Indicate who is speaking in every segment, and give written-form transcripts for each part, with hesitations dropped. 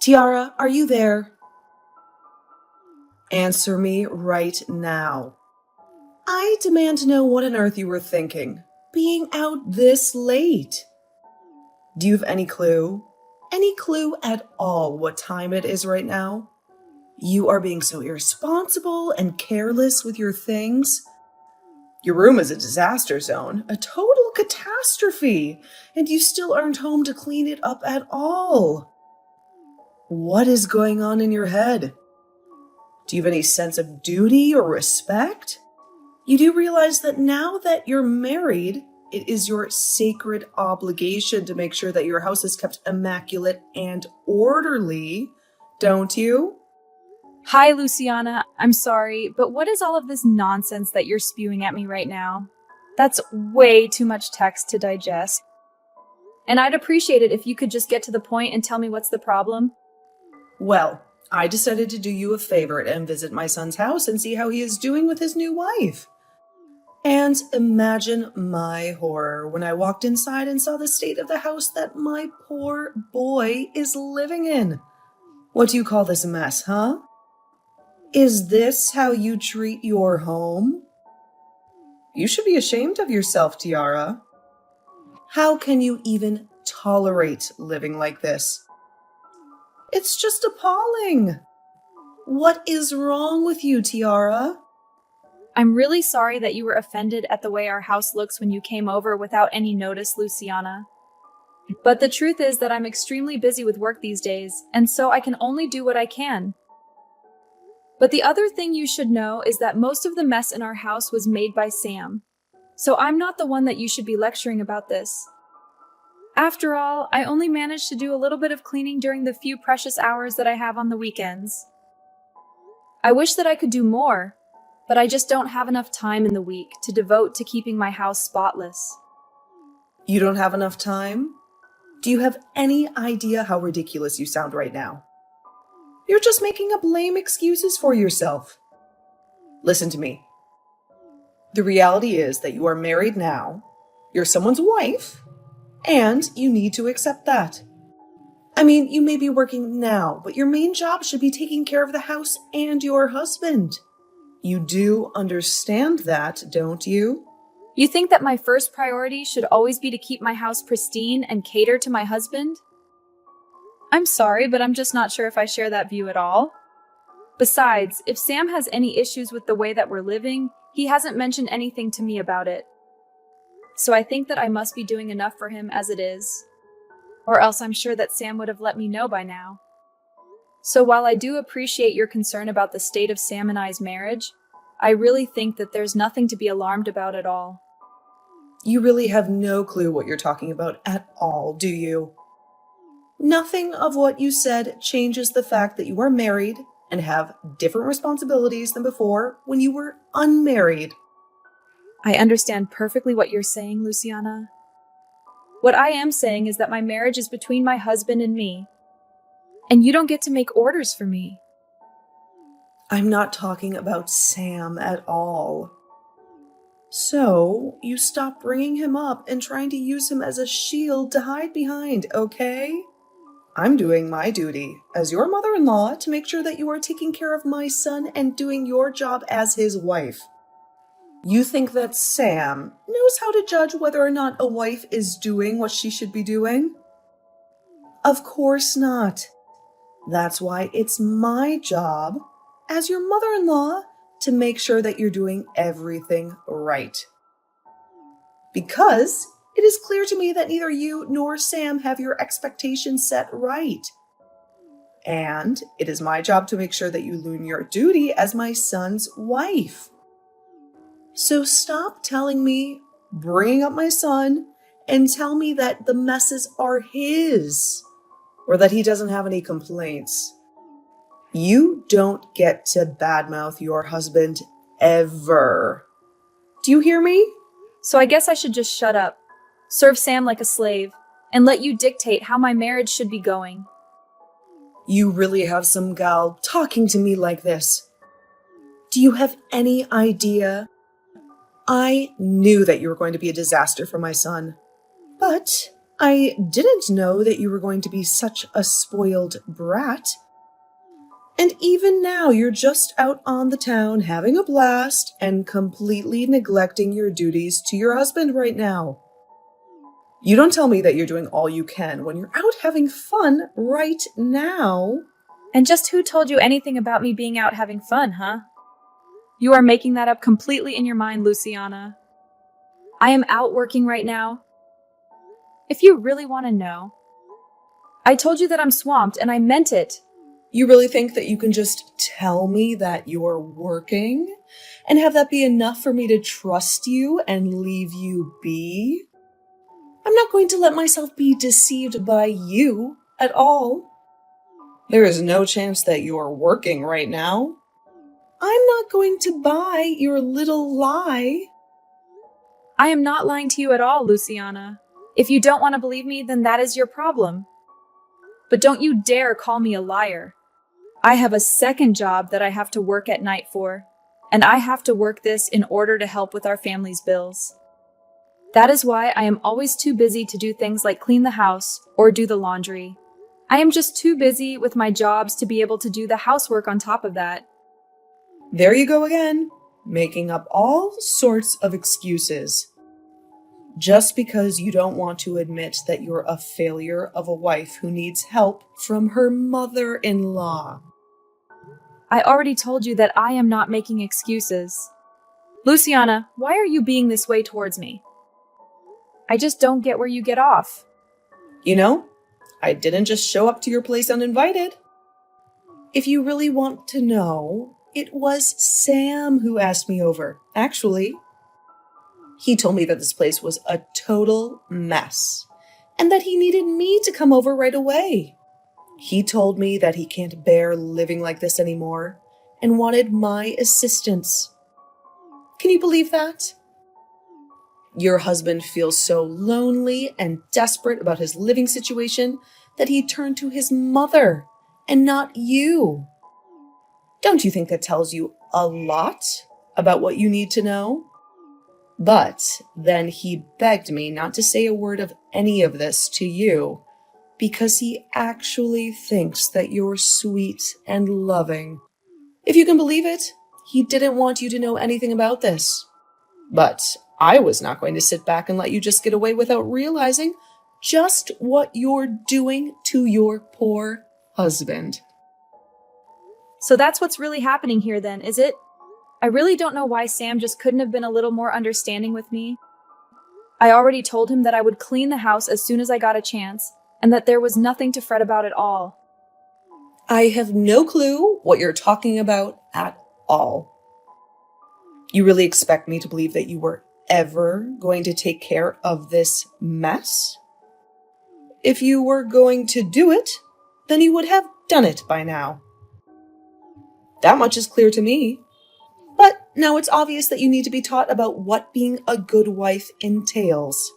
Speaker 1: Tiara, are you there? Answer me right now. I demand to know what on earth you were thinking, being out this late. Do you have any clue? Any clue at all what time it is right now? You are being so irresponsible and careless with your things. Your room is a disaster zone, a total catastrophe, and you still aren't home to clean it up at all. What is going on in your head? Do you have any sense of duty or respect? You do realize that now that you're married, it is your sacred obligation to make sure that your house is kept immaculate and orderly, don't you?
Speaker 2: Hi, Luciana. I'm sorry, but what is all of this nonsense that you're spewing at me right now? That's way too much text to digest. And I'd appreciate it if you could just get to the point and tell me what's the problem.
Speaker 1: Well, I decided to do you a favor and visit my son's house and see how he is doing with his new wife. And imagine my horror when I walked inside and saw the state of the house that my poor boy is living in. What do you call this mess, huh? Is this how you treat your home? You should be ashamed of yourself, Tiara. How can you even tolerate living like this? It's just appalling. What is wrong with you, Tiara?
Speaker 2: I'm really sorry that you were offended at the way our house looks when you came over without any notice, Luciana. But the truth is that I'm extremely busy with work these days, and so I can only do what I can. But the other thing you should know is that most of the mess in our house was made by Sam. So I'm not the one that you should be lecturing about this. After all, I only managed to do a little bit of cleaning during the few precious hours that I have on the weekends. I wish that I could do more, but I just don't have enough time in the week to devote to keeping my house spotless.
Speaker 1: You don't have enough time? Do you have any idea how ridiculous you sound right now? You're just making up lame excuses for yourself. Listen to me. The reality is that you are married now, you're someone's wife, and you need to accept that. I mean, you may be working now, but your main job should be taking care of the house and your husband. You do understand that, don't you?
Speaker 2: You think that my first priority should always be to keep my house pristine and cater to my husband? I'm sorry, but I'm just not sure if I share that view at all. Besides, if Sam has any issues with the way that we're living, he hasn't mentioned anything to me about it. So I think that I must be doing enough for him as it is. Or else I'm sure that Sam would have let me know by now. So while I do appreciate your concern about the state of Sam and I's marriage, I really think that there's nothing to be alarmed about at all.
Speaker 1: You really have no clue what you're talking about at all, do you? Nothing of what you said changes the fact that you are married and have different responsibilities than before when you were unmarried.
Speaker 2: I understand perfectly what you're saying, Luciana. What I am saying is that my marriage is between my husband and me, and you don't get to make orders for me.
Speaker 1: I'm not talking about Sam at all. So, you stop bringing him up and trying to use him as a shield to hide behind, okay? I'm doing my duty as your mother-in-law to make sure that you are taking care of my son and doing your job as his wife. You think that Sam knows how to judge whether or not a wife is doing what she should be doing? Of course not. That's why it's my job as your mother-in-law to make sure that you're doing everything right. Because it is clear to me that neither you nor Sam have your expectations set right. And it is my job to make sure that you learn your duty as my son's wife. So stop telling me, bringing up my son, and tell me that the messes are his, or that he doesn't have any complaints. You don't get to badmouth your husband ever. Do you hear me?
Speaker 2: So I guess I should just shut up, serve Sam like a slave, and let you dictate how my marriage should be going.
Speaker 1: You really have some gal talking to me like this. Do you have any idea? I knew that you were going to be a disaster for my son. But I didn't know that you were going to be such a spoiled brat. And even now, you're just out on the town having a blast and completely neglecting your duties to your husband right now. You don't tell me that you're doing all you can when you're out having fun right now.
Speaker 2: And just who told you anything about me being out having fun, huh? You are making that up completely in your mind, Luciana. I am out working right now. If you really want to know, I told you that I'm swamped, and I meant it.
Speaker 1: You really think that you can just tell me that you're working and have that be enough for me to trust you and leave you be? I'm not going to let myself be deceived by you at all. There is no chance that you're working right now. I'm not going to buy your little lie.
Speaker 2: I am not lying to you at all, Luciana. If you don't want to believe me, then that is your problem. But don't you dare call me a liar. I have a second job that I have to work at night for, and I have to work this in order to help with our family's bills. That is why I am always too busy to do things like clean the house or do the laundry. I am just too busy with my jobs to be able to do the housework on top of that.
Speaker 1: There you go again, making up all sorts of excuses. Just because you don't want to admit that you're a failure of a wife who needs help from her mother-in-law.
Speaker 2: I already told you that I am not making excuses. Luciana, why are you being this way towards me? I just don't get where you get off.
Speaker 1: You know, I didn't just show up to your place uninvited. If you really want to know, it was Sam who asked me over, actually. He told me that this place was a total mess and that he needed me to come over right away. He told me that he can't bear living like this anymore and wanted my assistance. Can you believe that? Your husband feels so lonely and desperate about his living situation that he turned to his mother and not you. Don't you think that tells you a lot about what you need to know? But then he begged me not to say a word of any of this to you because he actually thinks that you're sweet and loving. If you can believe it, he didn't want you to know anything about this. But I was not going to sit back and let you just get away without realizing just what you're doing to your poor husband.
Speaker 2: So that's what's really happening here then, is it? I really don't know why Sam just couldn't have been a little more understanding with me. I already told him that I would clean the house as soon as I got a chance, and that there was nothing to fret about at all.
Speaker 1: I have no clue what you're talking about at all. You really expect me to believe that you were ever going to take care of this mess? If you were going to do it, then you would have done it by now. That much is clear to me. But now it's obvious that you need to be taught about what being a good wife entails.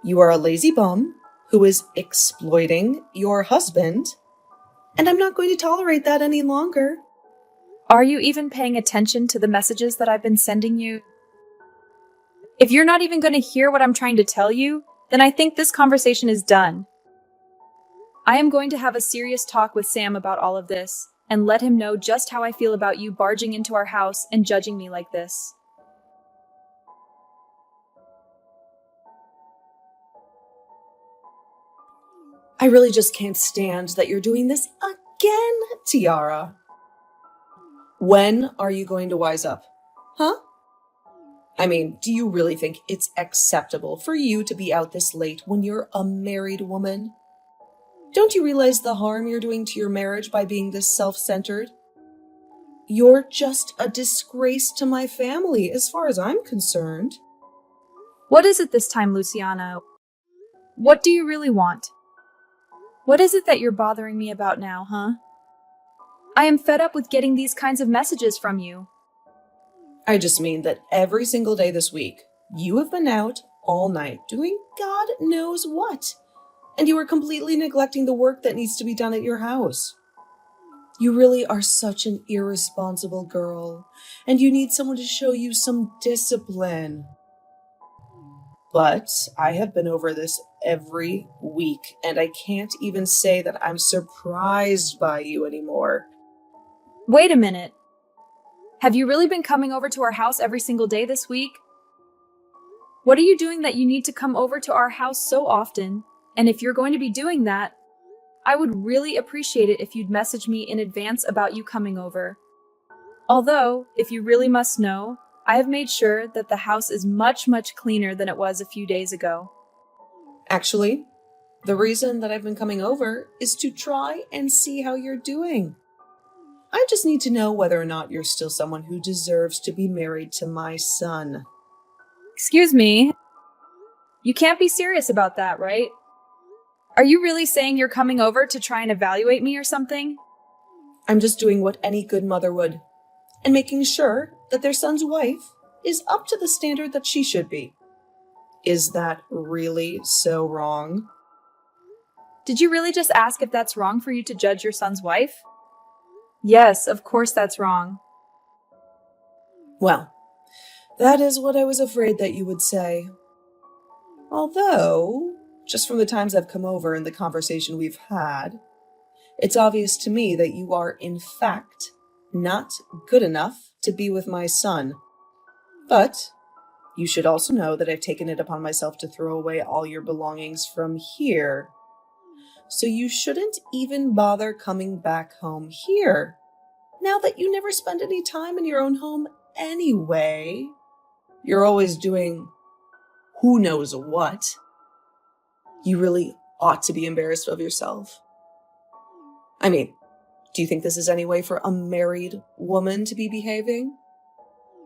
Speaker 1: You are a lazy bum who is exploiting your husband, and I'm not going to tolerate that any longer.
Speaker 2: Are you even paying attention to the messages that I've been sending you? If you're not even going to hear what I'm trying to tell you, then I think this conversation is done. I am going to have a serious talk with Sam about all of this, and let him know just how I feel about you barging into our house and judging me like this.
Speaker 1: I really just can't stand that you're doing this again, Tiara. When are you going to wise up? Huh? I mean, do you really think it's acceptable for you to be out this late when you're a married woman? Don't you realize the harm you're doing to your marriage by being this self-centered? You're just a disgrace to my family, as far as I'm concerned.
Speaker 2: What is it this time, Luciana? What do you really want? What is it that you're bothering me about now, huh? I am fed up with getting these kinds of messages from you.
Speaker 1: I just mean that every single day this week, you have been out all night doing God knows what. And you are completely neglecting the work that needs to be done at your house. You really are such an irresponsible girl, and you need someone to show you some discipline. But I have been over this every week, and I can't even say that I'm surprised by you anymore.
Speaker 2: Wait a minute. Have you really been coming over to our house every single day this week? What are you doing that you need to come over to our house so often? And if you're going to be doing that, I would really appreciate it if you'd message me in advance about you coming over. Although, if you really must know, I have made sure that the house is much, much cleaner than it was a few days ago.
Speaker 1: Actually, the reason that I've been coming over is to try and see how you're doing. I just need to know whether or not you're still someone who deserves to be married to my son.
Speaker 2: Excuse me? You can't be serious about that, right? Are you really saying you're coming over to try and evaluate me or something?
Speaker 1: I'm just doing what any good mother would, and making sure that their son's wife is up to the standard that she should be. Is that really so wrong?
Speaker 2: Did you really just ask if that's wrong for you to judge your son's wife? Yes, of course that's wrong.
Speaker 1: Well, that is what I was afraid that you would say. Although, just from the times I've come over and the conversation we've had, it's obvious to me that you are, in fact, not good enough to be with my son. But you should also know that I've taken it upon myself to throw away all your belongings from here. So you shouldn't even bother coming back home here, now that you never spend any time in your own home anyway. You're always doing who knows what. You really ought to be embarrassed of yourself. I mean, do you think this is any way for a married woman to be behaving?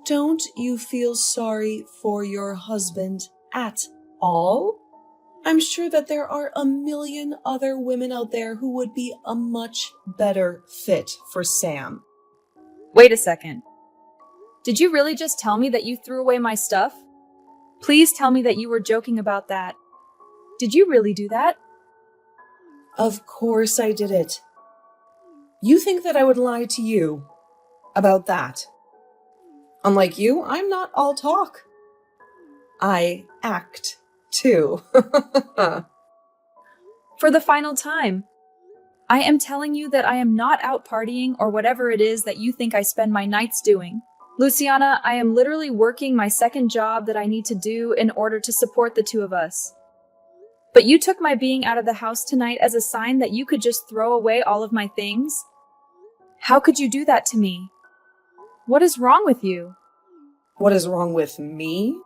Speaker 1: Don't you feel sorry for your husband at all? I'm sure that there are a million other women out there who would be a much better fit for Sam.
Speaker 2: Wait a second. Did you really just tell me that you threw away my stuff? Please tell me that you were joking about that. Did you really do that?
Speaker 1: Of course I did it. You think that I would lie to you about that? Unlike you, I'm not all talk. I act too.
Speaker 2: For the final time, I am telling you that I am not out partying or whatever it is that you think I spend my nights doing. Luciana, I am literally working my second job that I need to do in order to support the two of us. But you took my being out of the house tonight as a sign that you could just throw away all of my things? How could you do that to me? What is wrong with you?
Speaker 1: What is wrong with me?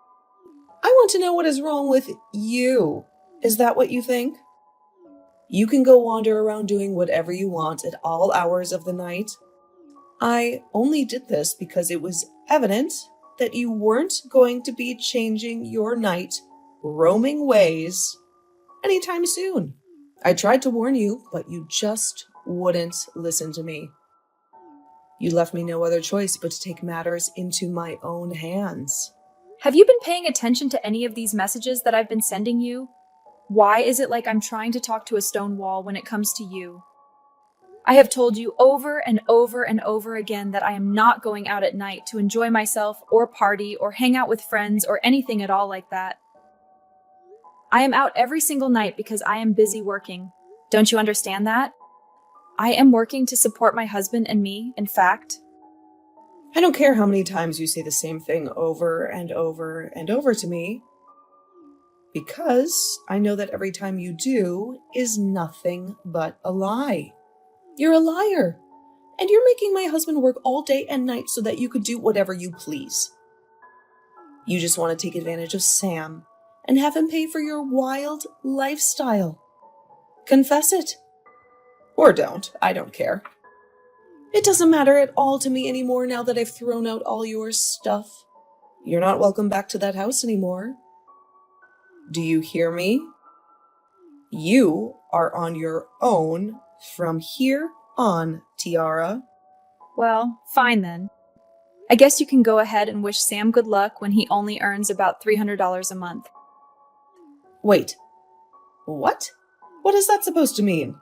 Speaker 1: I want to know what is wrong with you. Is that what you think? You can go wander around doing whatever you want at all hours of the night. I only did this because it was evident that you weren't going to be changing your night, roaming ways anytime soon. I tried to warn you, but you just wouldn't listen to me. You left me no other choice but to take matters into my own hands.
Speaker 2: Have you been paying attention to any of these messages that I've been sending you? Why is it like I'm trying to talk to a stone wall when it comes to you? I have told you over and over and over again that I am not going out at night to enjoy myself or party or hang out with friends or anything at all like that. I am out every single night because I am busy working. Don't you understand that? I am working to support my husband and me, in fact.
Speaker 1: I don't care how many times you say the same thing over and over and over to me, because I know that every time you do is nothing but a lie. You're a liar, and you're making my husband work all day and night so that you could do whatever you please. You just want to take advantage of Sam and have him pay for your wild lifestyle. Confess it. Or don't. I don't care. It doesn't matter at all to me anymore now that I've thrown out all your stuff. You're not welcome back to that house anymore. Do you hear me? You are on your own from here on, Tiara.
Speaker 2: Well, fine then. I guess you can go ahead and wish Sam good luck when he only earns about $300 a month.
Speaker 1: Wait. What? What is that supposed to mean?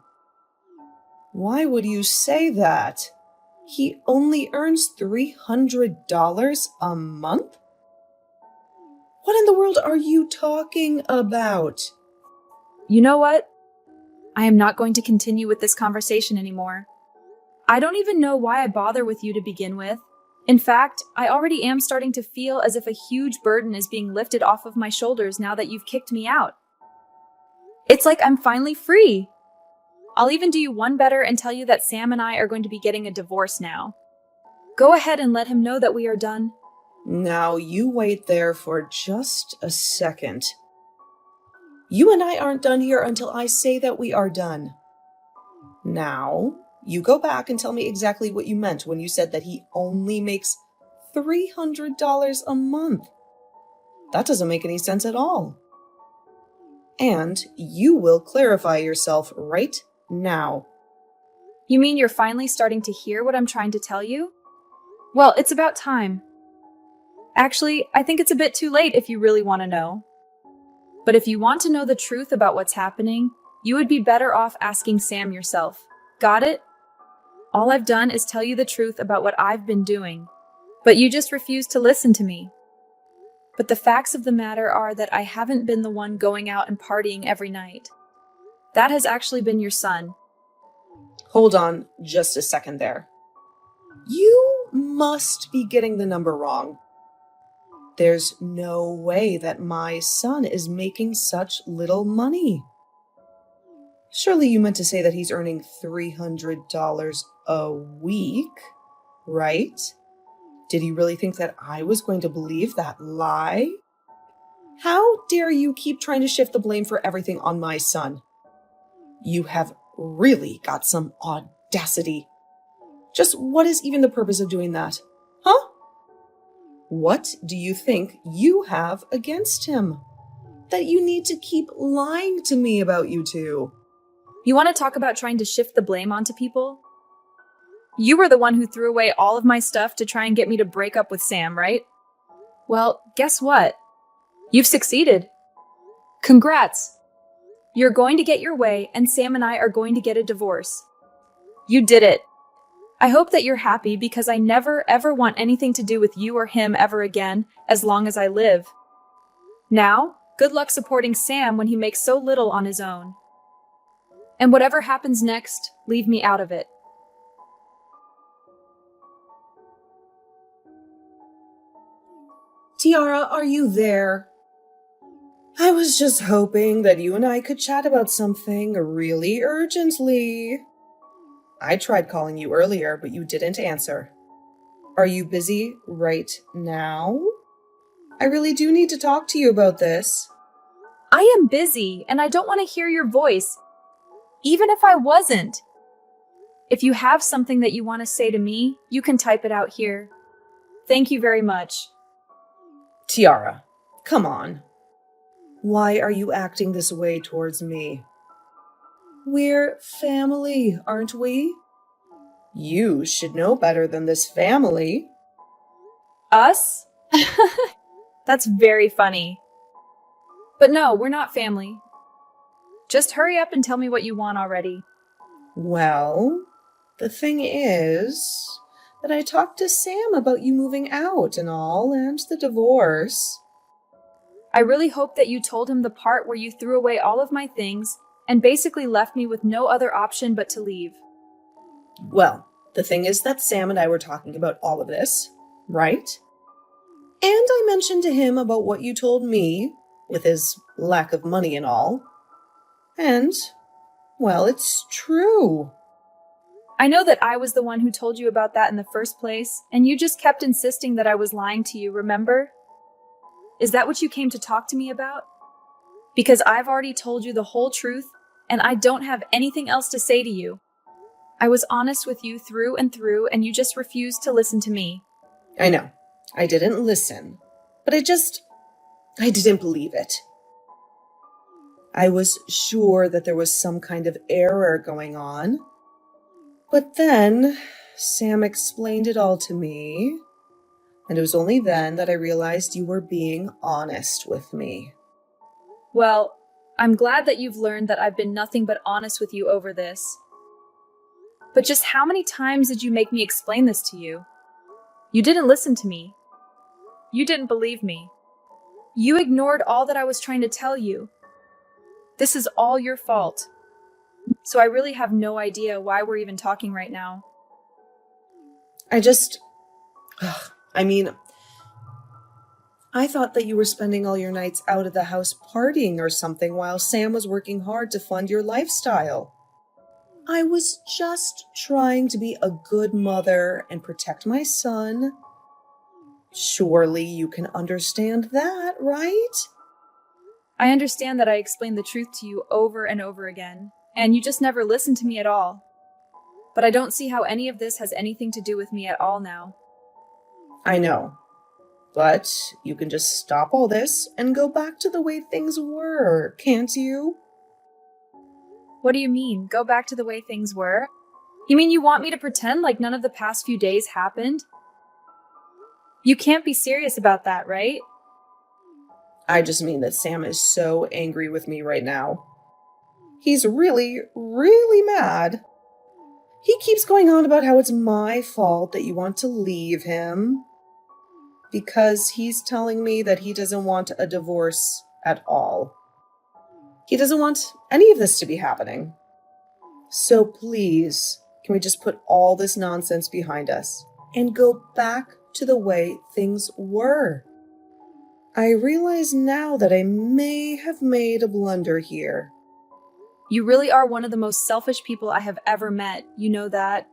Speaker 1: Why would you say that? He only earns $300 a month? What in the world are you talking about?
Speaker 2: You know what? I am not going to continue with this conversation anymore. I don't even know why I bother with you to begin with. In fact, I already am starting to feel as if a huge burden is being lifted off of my shoulders now that you've kicked me out. It's like I'm finally free. I'll even do you one better and tell you that Sam and I are going to be getting a divorce now. Go ahead and let him know that we are done.
Speaker 1: Now you wait there for just a second. You and I aren't done here until I say that we are done. Now, you go back and tell me exactly what you meant when you said that he only makes $300 a month. That doesn't make any sense at all. And you will clarify yourself right now.
Speaker 2: You mean you're finally starting to hear what I'm trying to tell you? Well, it's about time. Actually, I think it's a bit too late if you really want to know. But if you want to know the truth about what's happening, you would be better off asking Sam yourself. Got it? All I've done is tell you the truth about what I've been doing, but you just refuse to listen to me. But the facts of the matter are that I haven't been the one going out and partying every night. That has actually been your son.
Speaker 1: Hold on just a second there. You must be getting the number wrong. There's no way that my son is making such little money. Surely you meant to say that he's earning $300 a week, right? Did he really think that I was going to believe that lie? How dare you keep trying to shift the blame for everything on my son? You have really got some audacity. Just what is even the purpose of doing that? Huh? What do you think you have against him? That you need to keep lying to me about you two?
Speaker 2: You want to talk about trying to shift the blame onto people? You were the one who threw away all of my stuff to try and get me to break up with Sam, right? Well, guess what? You've succeeded. Congrats! You're going to get your way, and Sam and I are going to get a divorce. You did it. I hope that you're happy because I never ever want anything to do with you or him ever again, as long as I live. Now, good luck supporting Sam when he makes so little on his own. And whatever happens next, leave me out of it.
Speaker 1: Tiara, are you there? I was just hoping that you and I could chat about something really urgently. I tried calling you earlier, but you didn't answer. Are you busy right now? I really do need to talk to you about this.
Speaker 2: I am busy, and I don't want to hear your voice, even if I wasn't. If you have something that you want to say to me, you can type it out here. Thank you very much.
Speaker 1: Tiara, come on. Why are you acting this way towards me? We're family, aren't we? You should know better than this family.
Speaker 2: Us? That's very funny. But no, we're not family. Just hurry up and tell me what you want already.
Speaker 1: Well, the thing is that I talked to Sam about you moving out and all, and the divorce.
Speaker 2: I really hope that you told him the part where you threw away all of my things and basically left me with no other option but to leave.
Speaker 1: Well, the thing is that Sam and I were talking about all of this, right? And I mentioned to him about what you told me, with his lack of money and all. And, well, it's true.
Speaker 2: I know that I was the one who told you about that in the first place, and you just kept insisting that I was lying to you, remember? Is that what you came to talk to me about? Because I've already told you the whole truth, and I don't have anything else to say to you. I was honest with you through and through, and you just refused to listen to me.
Speaker 1: I know. I didn't listen. But I didn't believe it. I was sure that there was some kind of error going on. But then Sam explained it all to me, and it was only then that I realized you were being honest with me.
Speaker 2: Well, I'm glad that you've learned that I've been nothing but honest with you over this. But just how many times did you make me explain this to you? You didn't listen to me. You didn't believe me. You ignored all that I was trying to tell you. This is all your fault. So I really have no idea why we're even talking right now.
Speaker 1: I mean, I thought that you were spending all your nights out of the house partying or something while Sam was working hard to fund your lifestyle. I was just trying to be a good mother and protect my son. Surely you can understand that, right?
Speaker 2: I understand that I explained the truth to you over and over again, and you just never listened to me at all. But I don't see how any of this has anything to do with me at all now.
Speaker 1: I know. But you can just stop all this and go back to the way things were, can't you?
Speaker 2: What do you mean, go back to the way things were? You mean you want me to pretend like none of the past few days happened? You can't be serious about that, right?
Speaker 1: I just mean that Sam is so angry with me right now. He's really, really mad. He keeps going on about how it's my fault that you want to leave him, because he's telling me that he doesn't want a divorce at all. He doesn't want any of this to be happening. So please, can we just put all this nonsense behind us and go back to the way things were? I realize now that I may have made a blunder here.
Speaker 2: You really are one of the most selfish people I have ever met, you know that?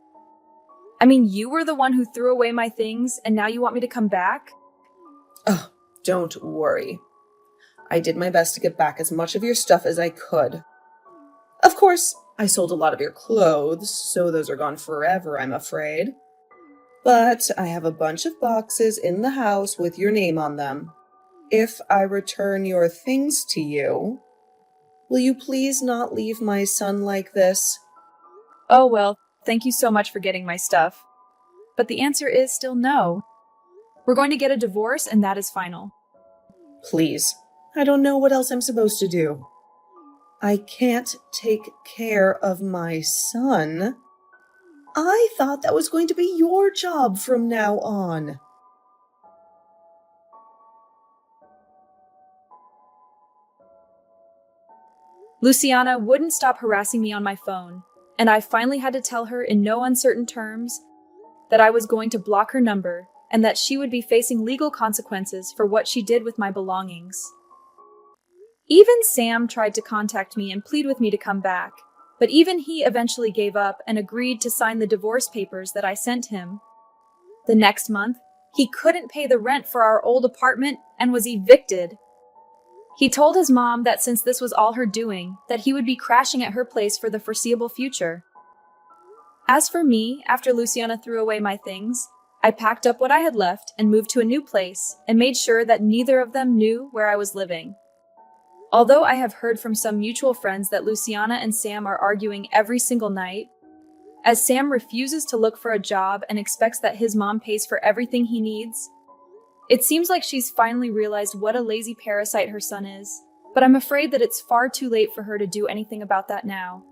Speaker 2: I mean, you were the one who threw away my things, and now you want me to come back?
Speaker 1: Oh, don't worry. I did my best to get back as much of your stuff as I could. Of course, I sold a lot of your clothes, so those are gone forever, I'm afraid. But I have a bunch of boxes in the house with your name on them. If I return your things to you, will you please not leave my son like this?
Speaker 2: Oh well, thank you so much for getting my stuff. But the answer is still no. We're going to get a divorce, and that is final.
Speaker 1: Please, I don't know what else I'm supposed to do. I can't take care of my son. I thought that was going to be your job from now on.
Speaker 2: Luciana wouldn't stop harassing me on my phone, and I finally had to tell her in no uncertain terms that I was going to block her number and that she would be facing legal consequences for what she did with my belongings. Even Sam tried to contact me and plead with me to come back, but even he eventually gave up and agreed to sign the divorce papers that I sent him. The next month, he couldn't pay the rent for our old apartment and was evicted. He told his mom that since this was all her doing, that he would be crashing at her place for the foreseeable future. As for me, after Luciana threw away my things, I packed up what I had left and moved to a new place and made sure that neither of them knew where I was living. Although I have heard from some mutual friends that Luciana and Sam are arguing every single night, as Sam refuses to look for a job and expects that his mom pays for everything he needs, it seems like she's finally realized what a lazy parasite her son is, but I'm afraid that it's far too late for her to do anything about that now.